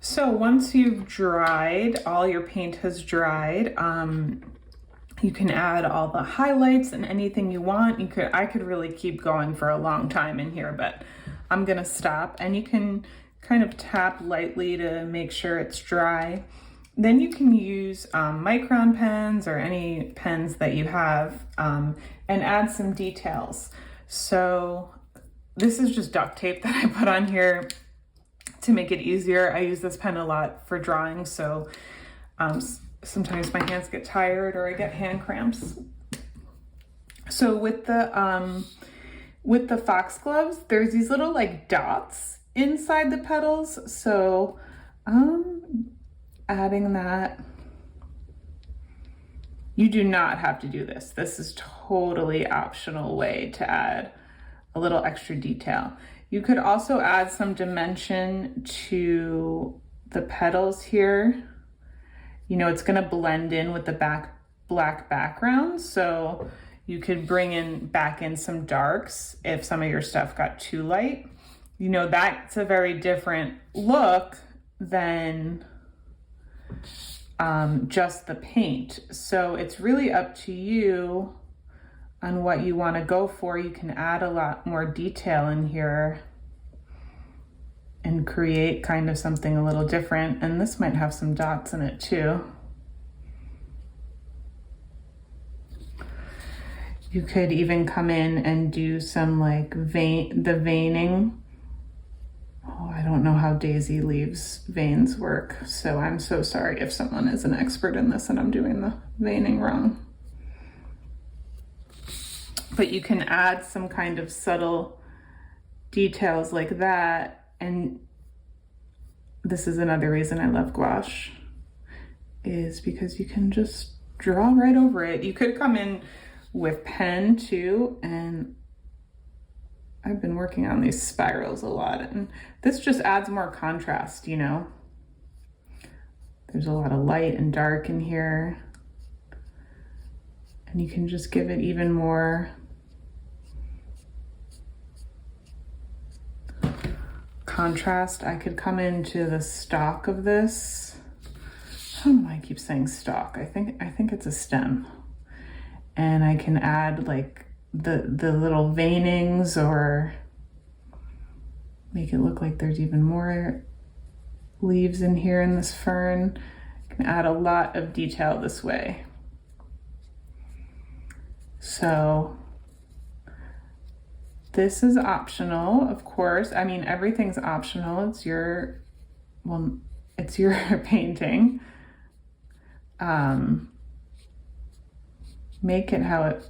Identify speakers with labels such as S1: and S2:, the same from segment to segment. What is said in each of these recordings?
S1: So once you've dried, all your paint has dried, you can add all the highlights and anything you want. I could really keep going for a long time in here, but I'm gonna stop. And you can kind of tap lightly to make sure it's dry. Then you can use micron pens or any pens that you have and add some details. So this is just duct tape that I put on here to make it easier. I use this pen a lot for drawing, so sometimes my hands get tired or I get hand cramps. So with the foxgloves, there's these little like dots inside the petals. So adding that. You do not have to do this. This is totally optional way to add a little extra detail. You could also add some dimension to the petals here. You know, it's gonna blend in with the black background, so you could bring back in some darks if some of your stuff got too light. You know, that's a very different look than just the paint. So it's really up to you on what you want to go for. You can add a lot more detail in here and create kind of something a little different. And this might have some dots in it too. You could even come in and do some like the veining. Oh, I don't know how daisy leaves veins work, so I'm so sorry if someone is an expert in this and I'm doing the veining wrong. But you can add some kind of subtle details like that. And this is another reason I love gouache, is because you can just draw right over it. You could come in with pen too, and I've been working on these spirals a lot, and this just adds more contrast, you know? There's a lot of light and dark in here, and you can just give it even more contrast. I could come into the stalk of this. I don't know why I keep saying stalk. I think it's a stem. And I can add like the little veinings or make it look like there's even more leaves in here in this fern. I can add a lot of detail this way. So this is optional, of course. I mean, everything's optional. It's your painting. Make it how it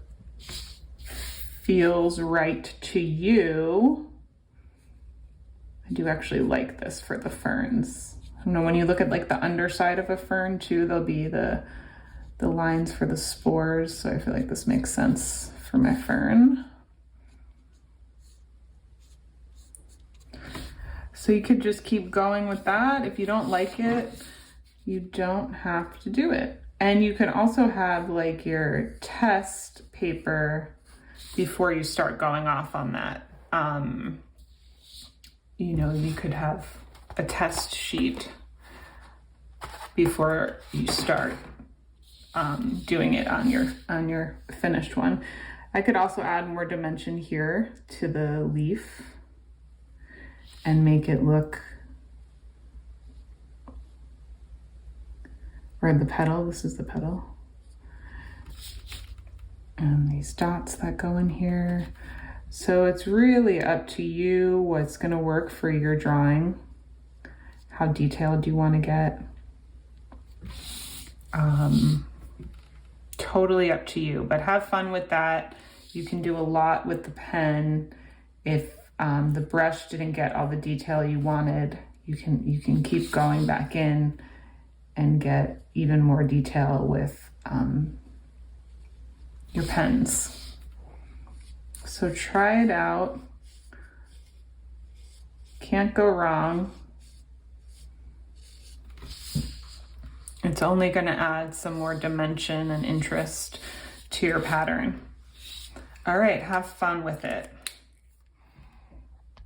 S1: feels right to you. I do actually like this for the ferns. I don't know, when you look at like the underside of a fern too, there'll be the lines for the spores. So I feel like this makes sense for my fern. So you could just keep going with that. If you don't like it, you don't have to do it. And you can also have like your test paper before you start going off on that. You know, you could have a test sheet before you start doing it on your finished one. I could also add more dimension here to the leaf and make it look, or the petal, this is the petal. And these dots that go in here. So it's really up to you what's gonna work for your drawing, how detailed you wanna get. Totally up to you, but have fun with that. You can do a lot with the pen. If the brush didn't get all the detail you wanted, you can keep going back in and get even more detail with your pens. So try it out. Can't go wrong. It's only going to add some more dimension and interest to your pattern. All right, have fun with it.